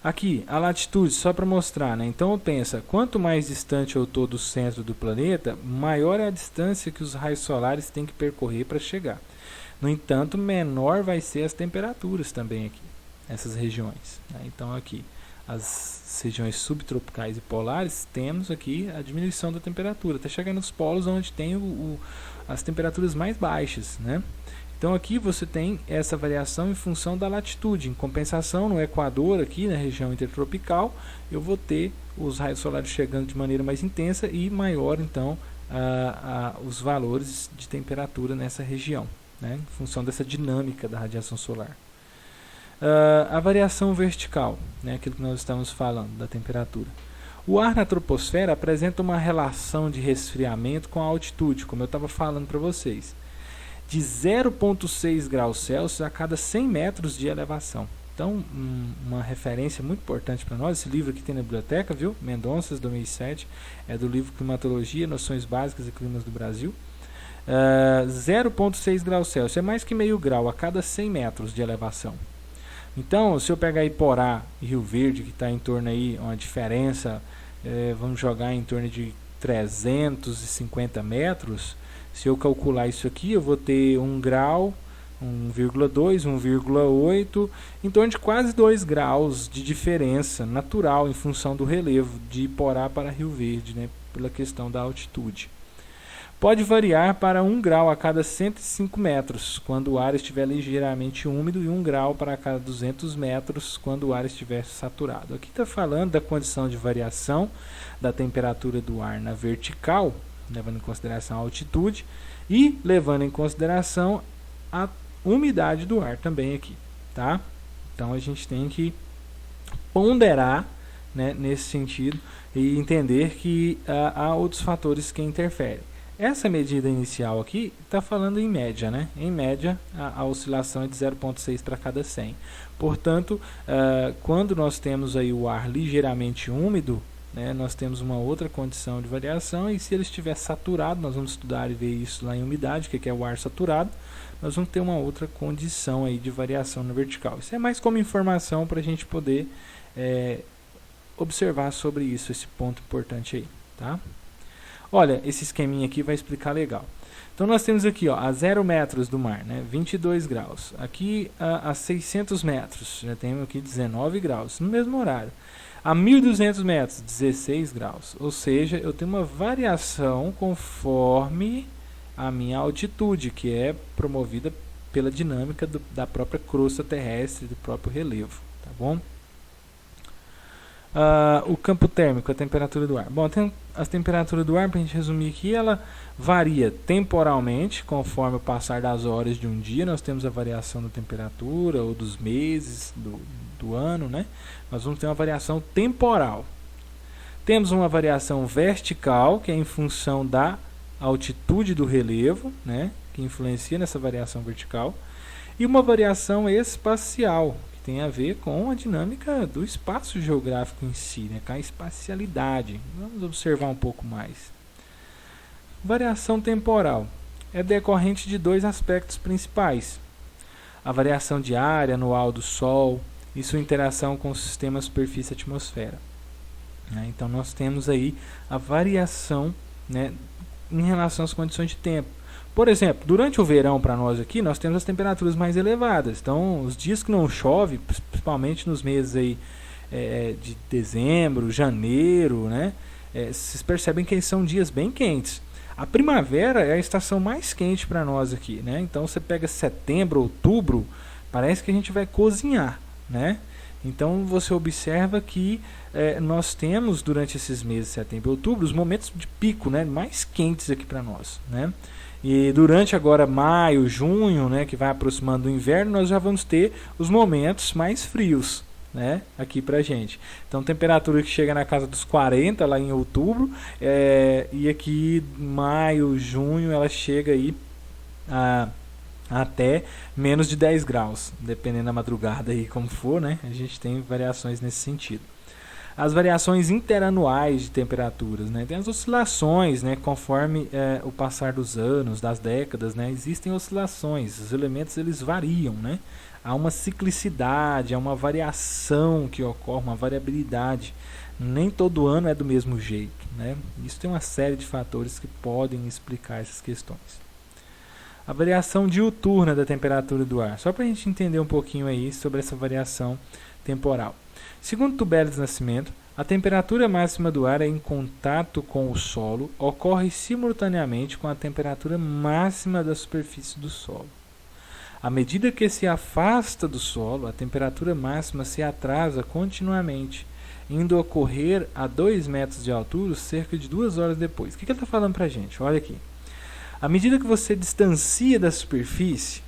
Aqui, a latitude, só para mostrar, né? Então pensa, quanto mais distante eu estou do centro do planeta, maior é a distância que os raios solares têm que percorrer para chegar. No entanto, menor vai ser as temperaturas também aqui, essas regiões, né? Então aqui, as regiões subtropicais e polares, temos aqui a diminuição da temperatura, até chegar nos polos onde tem as temperaturas mais baixas, né? Então aqui você tem essa variação em função da latitude. Em compensação, no Equador, aqui na região intertropical, eu vou ter os raios solares chegando de maneira mais intensa e maior, então, os valores de temperatura nessa região, né, em função dessa dinâmica da radiação solar. A variação vertical, né, aquilo que nós estamos falando, da temperatura. O ar na troposfera apresenta uma relação de resfriamento com a altitude, como eu estava falando para vocês, de 0,6 graus Celsius a cada 100 metros de elevação. Então, uma referência muito importante para nós, esse livro aqui tem na biblioteca, viu? Mendonça, 2007, é do livro Climatologia, Noções Básicas e Climas do Brasil. 0,6 graus Celsius, é mais que meio grau a cada 100 metros de elevação. Então, se eu pegar Iporá e Rio Verde, que está em torno aí, uma diferença, vamos jogar em torno de 350 metros, se eu calcular isso aqui, eu vou ter 1 grau, 1,2, 1,8, em torno de quase 2 graus de diferença natural em função do relevo de Iporá para Rio Verde, né, pela questão da altitude. Pode variar para 1 grau a cada 105 metros, quando o ar estiver ligeiramente úmido, e 1 grau para cada 200 metros, quando o ar estiver saturado. Aqui está falando da condição de variação da temperatura do ar na vertical, levando em consideração a altitude e levando em consideração a umidade do ar também aqui, tá? Então a gente tem que ponderar, né, nesse sentido e entender que há outros fatores que interferem. Essa medida inicial aqui está falando em média, né? Em média a oscilação é de 0,6 para cada 100. Portanto, quando nós temos aí o ar ligeiramente úmido, né, nós temos uma outra condição de variação, e se ele estiver saturado, nós vamos estudar e ver isso lá em umidade, que é o ar saturado, nós vamos ter uma outra condição aí de variação na vertical. Isso é mais como informação para a gente poder observar sobre isso, esse ponto importante aí, tá? Olha, esse esqueminha aqui vai explicar legal. Então nós temos aqui, ó, a 0 metros do mar, né, 22 graus. Aqui a 600 metros, já temos aqui 19 graus, no mesmo horário. A 1.200 metros, 16 graus. Ou seja, eu tenho uma variação conforme a minha altitude, que é promovida pela dinâmica da própria crosta terrestre, do próprio relevo, tá bom? O campo térmico, a temperatura do ar. Bom, a temperatura do ar, para a gente resumir aqui, ela varia temporalmente, conforme o passar das horas de um dia. Nós temos a variação da temperatura, ou dos meses do ano, né? Nós vamos ter uma variação temporal. Temos uma variação vertical, que é em função da altitude do relevo, né, que influencia nessa variação vertical, e uma variação espacial, que tem a ver com a dinâmica do espaço geográfico em si, né, com a espacialidade. Vamos observar um pouco mais. Variação temporal é decorrente de dois aspectos principais: a variação diária anual do Sol e sua interação com o sistema superfície-atmosfera. Então nós temos aí a variação, né, em relação às condições de tempo. Por exemplo, durante o verão, para nós aqui, nós temos as temperaturas mais elevadas. Então, os dias que não chove, principalmente nos meses aí, de dezembro, janeiro, né, vocês percebem que são dias bem quentes. A primavera é a estação mais quente para nós aqui, né? Então, você pega setembro, outubro, parece que a gente vai cozinhar, né? Então você observa que nós temos durante esses meses, setembro e outubro, os momentos de pico, né, mais quentes aqui para nós, né? E durante agora maio, junho, né, que vai aproximando do inverno, nós já vamos ter os momentos mais frios, né, aqui pra gente. Então temperatura que chega na casa dos 40 lá em outubro, e aqui maio, junho ela chega aí a até menos de 10 graus, dependendo da madrugada aí como for, né? A gente tem variações nesse sentido. As variações interanuais de temperaturas, né? Tem as oscilações, né? Conforme o passar dos anos, das décadas, né? Existem oscilações, os elementos eles variam, né? há uma ciclicidade, há uma variação que ocorre, uma variabilidade. Nem todo ano é do mesmo jeito, né? Isso tem uma série de fatores que podem explicar essas questões. A variação diuturna da temperatura do ar, só para a gente entender um pouquinho aí sobre essa variação temporal. Segundo Tubelis Nascimento, a temperatura máxima do ar em contato com o solo ocorre simultaneamente com a temperatura máxima da superfície do solo. À medida que se afasta do solo, a temperatura máxima se atrasa continuamente, indo ocorrer a 2 metros de altura cerca de 2 horas depois. O que ele está falando para a gente? Olha aqui. À medida que você distancia da superfície,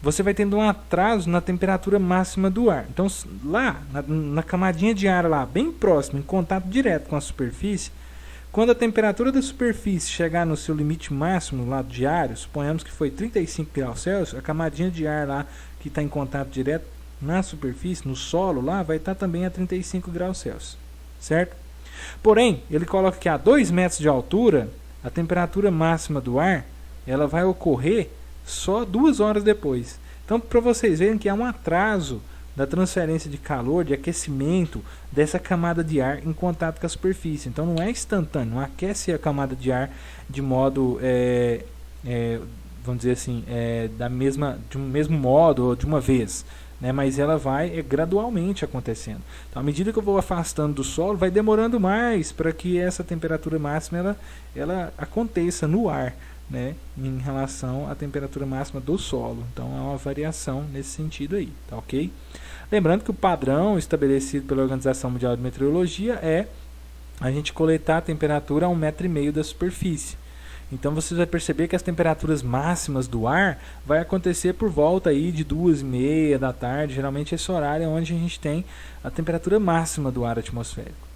você vai tendo um atraso na temperatura máxima do ar. Então, lá, na camadinha de ar lá, bem próximo, em contato direto com a superfície, quando a temperatura da superfície chegar no seu limite máximo lá diário, suponhamos que foi 35 graus Celsius, a camadinha de ar lá que está em contato direto na superfície, no solo lá, vai estar também a 35 graus Celsius, certo? Porém, ele coloca que a 2 metros de altura, a temperatura máxima do ar, ela vai ocorrer só 2 horas depois. Então, para vocês verem que há um atraso da transferência de calor, de aquecimento dessa camada de ar em contato com a superfície. Então, não é instantâneo, não aquece a camada de ar de modo, vamos dizer assim, de um mesmo modo ou de uma vez. Né, mas ela vai gradualmente acontecendo. Então, à medida que eu vou afastando do solo, vai demorando mais para que essa temperatura máxima ela aconteça no ar, né, em relação à temperatura máxima do solo. Então, há uma variação nesse sentido aí, tá ok? Lembrando que o padrão estabelecido pela Organização Mundial de Meteorologia é a gente coletar a temperatura a 1,5 metro da superfície. Então você vai perceber que as temperaturas máximas do ar vai acontecer por volta aí de 2h30 da tarde, geralmente esse horário é onde a gente tem a temperatura máxima do ar atmosférico.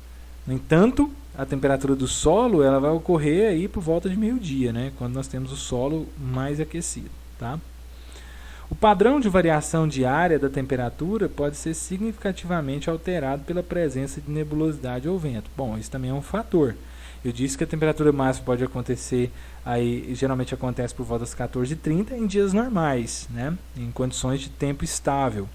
No entanto, a temperatura do solo ela vai ocorrer aí por volta de meio-dia, né, quando nós temos o solo mais aquecido, tá? O padrão de variação diária da temperatura pode ser significativamente alterado pela presença de nebulosidade ou vento. Bom, isso também é um fator. Eu disse que a temperatura máxima pode acontecer, aí geralmente acontece por volta das 14h30 em dias normais, né? Em condições de tempo estável.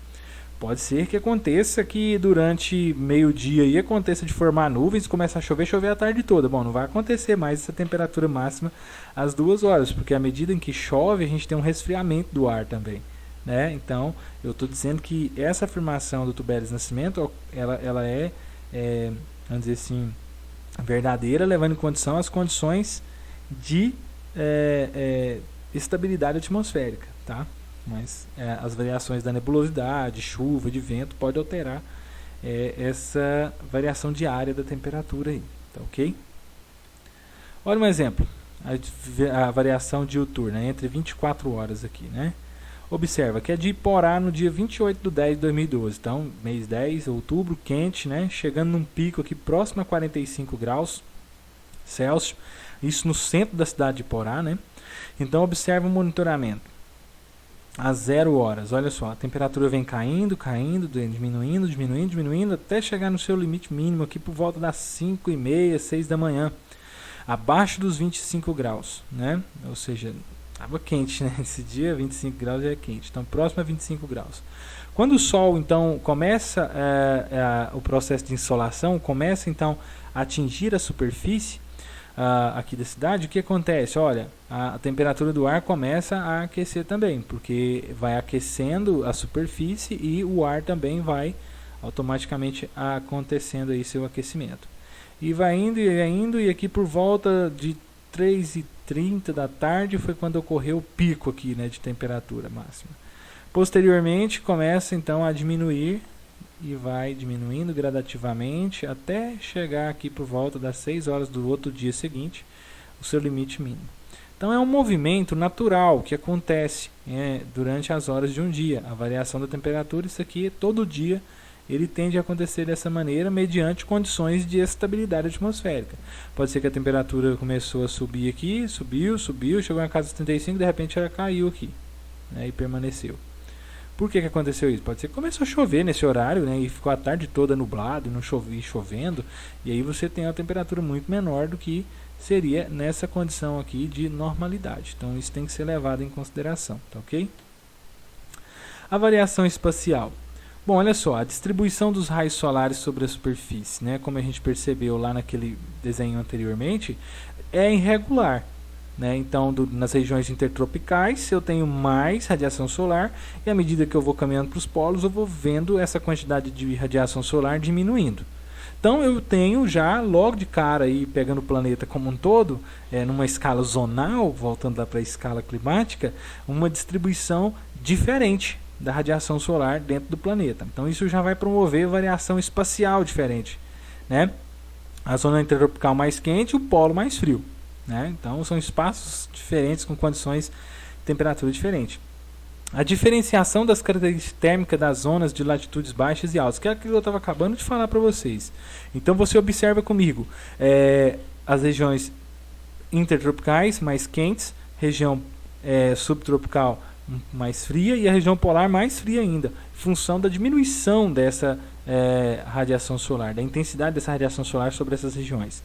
Pode ser que aconteça que durante meio-dia e aconteça de formar nuvens, começa a chover a tarde toda. Bom, não vai acontecer mais essa temperatura máxima às 2 horas, porque à medida em que chove, a gente tem um resfriamento do ar também, né? Então, eu estou dizendo que essa afirmação do Tubelis Nascimento, ela é, vamos dizer assim, verdadeira, levando em condição as condições de estabilidade atmosférica, tá? Mas as variações da nebulosidade, chuva, de vento pode alterar essa variação diária da temperatura aí, tá ok? Olha um exemplo, a variação diuturna entre 24 horas aqui, né? Observa que é de Iporá no dia 28/10/2012, então mês 10, outubro, quente, né? Chegando num pico aqui próximo a 45 graus Celsius, isso no centro da cidade de Iporá, né? Então observa o monitoramento. Às 0 horas, olha só, a temperatura vem caindo, diminuindo, até chegar no seu limite mínimo aqui por volta das 5h30, 6 da manhã, abaixo dos 25 graus, né? Ou seja, estava quente, né? Esse dia 25 graus já é quente, então próximo a 25 graus. Quando o sol então começa o processo de insolação, começa então a atingir a superfície aqui da cidade, o que acontece? Olha, a temperatura do ar começa a aquecer também, porque vai aquecendo a superfície e o ar também vai automaticamente acontecendo aí seu aquecimento. E vai indo, e aqui por volta de 3h30 da tarde foi quando ocorreu o pico aqui, né, de temperatura máxima. Posteriormente começa então a diminuir e vai diminuindo gradativamente até chegar aqui por volta das 6 horas do outro dia seguinte, o seu limite mínimo. Então é um movimento natural que acontece durante as horas de um dia. A variação da temperatura, isso aqui todo dia, ele tende a acontecer dessa maneira mediante condições de estabilidade atmosférica. Pode ser que a temperatura começou a subir aqui, subiu, chegou na casa dos 35, de repente ela caiu aqui, né, e permaneceu. Por que aconteceu isso? Pode ser que começou a chover nesse horário, né, e ficou a tarde toda nublado e não chovendo, e aí você tem uma temperatura muito menor do que seria nessa condição aqui de normalidade. Então isso tem que ser levado em consideração, tá ok? A variação espacial. Bom, olha só, a distribuição dos raios solares sobre a superfície, né, como a gente percebeu lá naquele desenho anteriormente, é irregular. Né? Então, nas regiões intertropicais, eu tenho mais radiação solar, e à medida que eu vou caminhando para os polos, eu vou vendo essa quantidade de radiação solar diminuindo. Então, eu tenho já, logo de cara, aí, pegando o planeta como um todo, numa escala zonal, voltando lá para a escala climática, uma distribuição diferente da radiação solar dentro do planeta. Então, isso já vai promover variação espacial diferente. Né? A zona intertropical mais quente e o polo mais frio. Né? Então são espaços diferentes com condições de temperatura diferente. A diferenciação das características térmicas das zonas de latitudes baixas e altas, que é aquilo que eu estava acabando de falar para vocês. Então você observa comigo as regiões intertropicais mais quentes, região subtropical mais fria e a região polar mais fria ainda, em função da diminuição dessa radiação solar, da intensidade dessa radiação solar sobre essas regiões.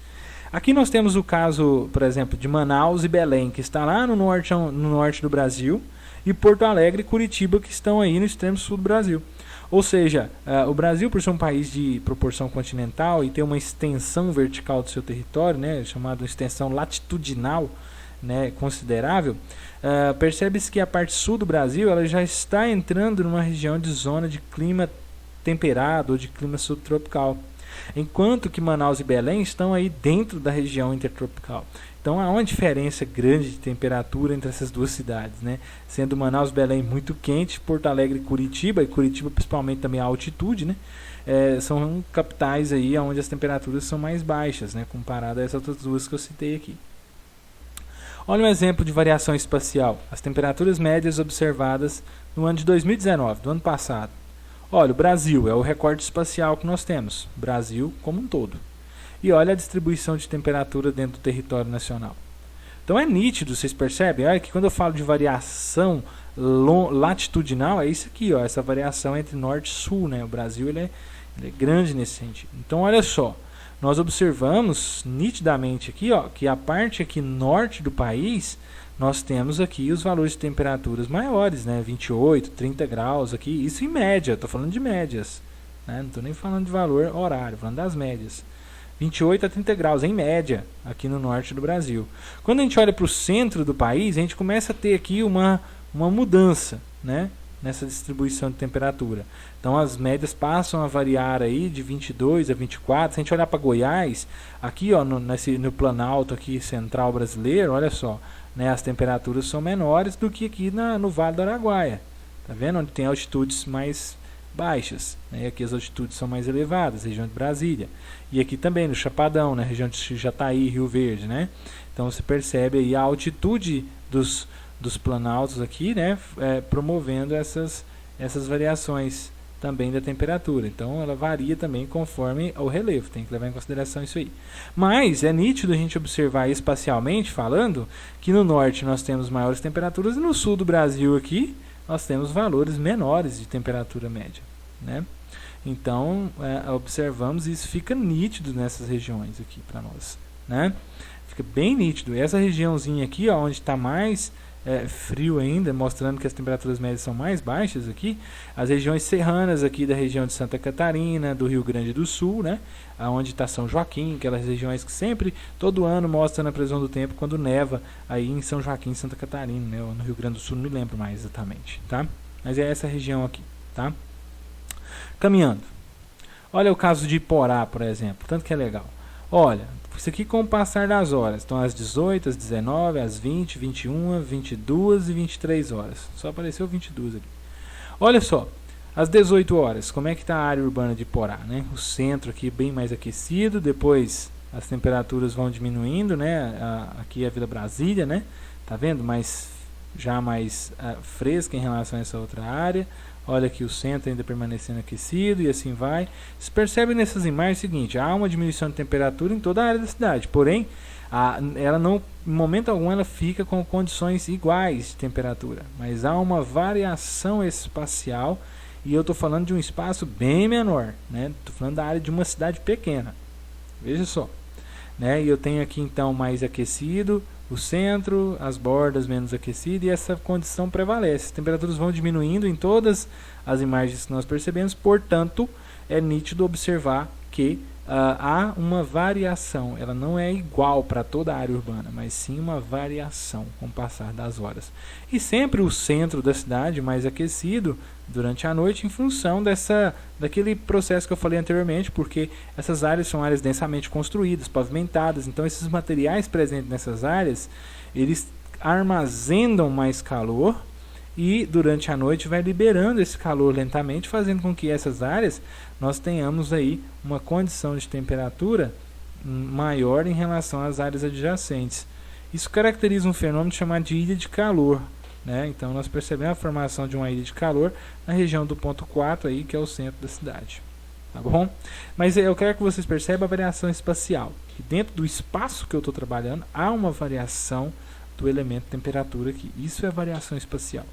Aqui nós temos o caso, por exemplo, de Manaus e Belém, que está lá no norte do Brasil, e Porto Alegre e Curitiba, que estão aí no extremo sul do Brasil. Ou seja, o Brasil, por ser um país de proporção continental e ter uma extensão vertical do seu território, né, chamada extensão latitudinal, né, considerável, percebe-se que a parte sul do Brasil ela já está entrando numa região de zona de clima temperado ou de clima subtropical. Enquanto que Manaus e Belém estão aí dentro da região intertropical. Então há uma diferença grande de temperatura entre essas duas cidades, né? Sendo Manaus e Belém muito quente, Porto Alegre e Curitiba principalmente também a altitude, né? São capitais aí onde as temperaturas são mais baixas, né? Comparado a essas outras duas que eu citei aqui. Olha um exemplo de variação espacial. As temperaturas médias observadas no ano de 2019, do ano passado. Olha, o Brasil é o recorde espacial que nós temos. Brasil como um todo. E olha a distribuição de temperatura dentro do território nacional. Então é nítido, vocês percebem? Olha que quando eu falo de variação latitudinal, é isso aqui, ó, essa variação entre norte e sul. Né? O Brasil ele é grande nesse sentido. Então olha só, nós observamos nitidamente aqui, ó, que a parte aqui norte do país, nós temos aqui os valores de temperaturas maiores, né? 28, 30 graus aqui, isso em média, estou falando de médias, né? Não estou nem falando de valor horário, falando das médias. 28 a 30 graus em média aqui no norte do Brasil. Quando a gente olha para o centro do país, a gente começa a ter aqui uma mudança, né? Nessa distribuição de temperatura. Então as médias passam a variar aí de 22 a 24. Se a gente olhar para Goiás, aqui ó, no Planalto aqui central brasileiro, olha só, né, as temperaturas são menores do que aqui no Vale do Araguaia. Tá vendo? Onde tem altitudes mais baixas, né? E aqui as altitudes são mais elevadas, região de Brasília. E aqui também no Chapadão, na região de Jataí, Rio Verde, né? Então você percebe aí a altitude dos planaltos aqui, né, promovendo essas variações também da temperatura. Então ela varia também conforme o relevo, tem que levar em consideração isso aí. Mas é nítido a gente observar espacialmente falando que no norte nós temos maiores temperaturas e no sul do Brasil aqui nós temos valores menores de temperatura média, né? Então observamos e isso fica nítido nessas regiões aqui para nós, né? Fica bem nítido. Essa regiãozinha aqui, ó, onde está mais frio ainda, mostrando que as temperaturas médias são mais baixas aqui, as regiões serranas aqui da região de Santa Catarina, do Rio Grande do Sul, né, onde está São Joaquim, aquelas regiões que sempre, todo ano mostra na previsão do tempo quando neva aí em São Joaquim, Santa Catarina, né, ou no Rio Grande do Sul, não me lembro mais exatamente, tá? Mas é essa região aqui, tá? Caminhando. Olha o caso de Iporá, por exemplo, tanto que é legal. Olha, isso aqui com o passar das horas. Então, às 18, às 19, às 20, 21, 22 e 23 horas. Só apareceu 22 aqui. Olha só, às 18 horas, como é que está a área urbana de Iporá, né? O centro aqui bem mais aquecido, depois as temperaturas vão diminuindo, né? Aqui é a Vila Brasília, né? Tá vendo? Já mais fresca em relação a essa outra área. Olha aqui o centro ainda permanecendo aquecido e assim vai. Vocês percebem nessas imagens o seguinte, há uma diminuição de temperatura em toda a área da cidade, porém, ela não, em momento algum ela fica com condições iguais de temperatura, mas há uma variação espacial e eu estou falando de um espaço bem menor, né? Estou falando da área de uma cidade pequena, veja só, né? E eu tenho aqui então mais aquecido, o centro, as bordas menos aquecidas, e essa condição prevalece. As temperaturas vão diminuindo em todas as imagens que nós percebemos, portanto, é nítido observar que há uma variação. Ela não é igual para toda a área urbana, mas sim uma variação com o passar das horas. E sempre o centro da cidade mais aquecido durante a noite, em função daquele processo que eu falei anteriormente, porque essas áreas são áreas densamente construídas, pavimentadas, então esses materiais presentes nessas áreas, eles armazenam mais calor, e durante a noite vai liberando esse calor lentamente, fazendo com que essas áreas nós tenhamos aí uma condição de temperatura maior em relação às áreas adjacentes. Isso caracteriza um fenômeno chamado de ilha de calor, né? Então nós percebemos a formação de uma ilha de calor na região do ponto 4 aí, que é o centro da cidade. Tá bom? Mas eu quero que vocês percebam a variação espacial. E dentro do espaço que eu estou trabalhando, há uma variação do elemento temperatura aqui. Isso é variação espacial.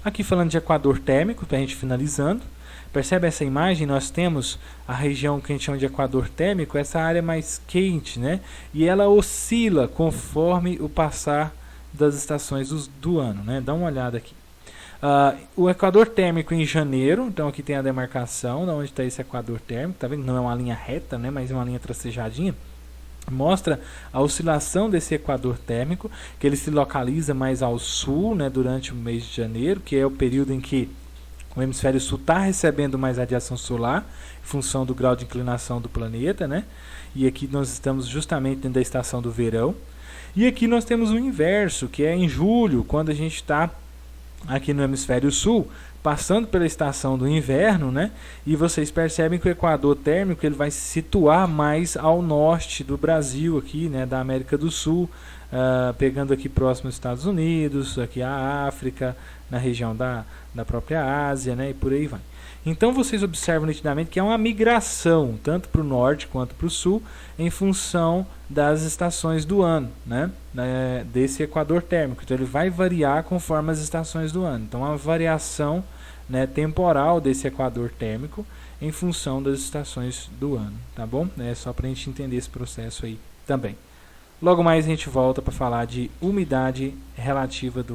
Aqui falando de equador térmico, para a gente finalizando, percebe essa imagem? Nós temos a região que a gente chama de equador térmico, essa área mais quente, né? E ela oscila conforme o passar das estações do ano, né? Dá uma olhada aqui. O equador térmico em janeiro, então aqui tem a demarcação de onde está esse equador térmico, tá vendo? Não é uma linha reta, né? Mas é uma linha tracejadinha. Mostra a oscilação desse equador térmico, que ele se localiza mais ao sul, né, durante o mês de janeiro, que é o período em que o hemisfério sul está recebendo mais radiação solar, em função do grau de inclinação do planeta, né? E aqui nós estamos justamente dentro da estação do verão. E aqui nós temos o inverso, que é em julho, quando a gente está aqui no hemisfério sul, passando pela estação do inverno, né? E vocês percebem que o equador térmico ele vai se situar mais ao norte do Brasil, aqui, né? Da América do Sul, pegando aqui próximo aos Estados Unidos, aqui a África, na região da própria Ásia, né? E por aí vai. Então vocês observam nitidamente que é uma migração, tanto para o norte quanto para o sul, em função das estações do ano, né? Desse equador térmico. Então ele vai variar conforme as estações do ano. Então a variação, né, temporal desse equador térmico em função das estações do ano, tá bom? É só para a gente entender esse processo aí também. Logo mais a gente volta para falar de umidade relativa do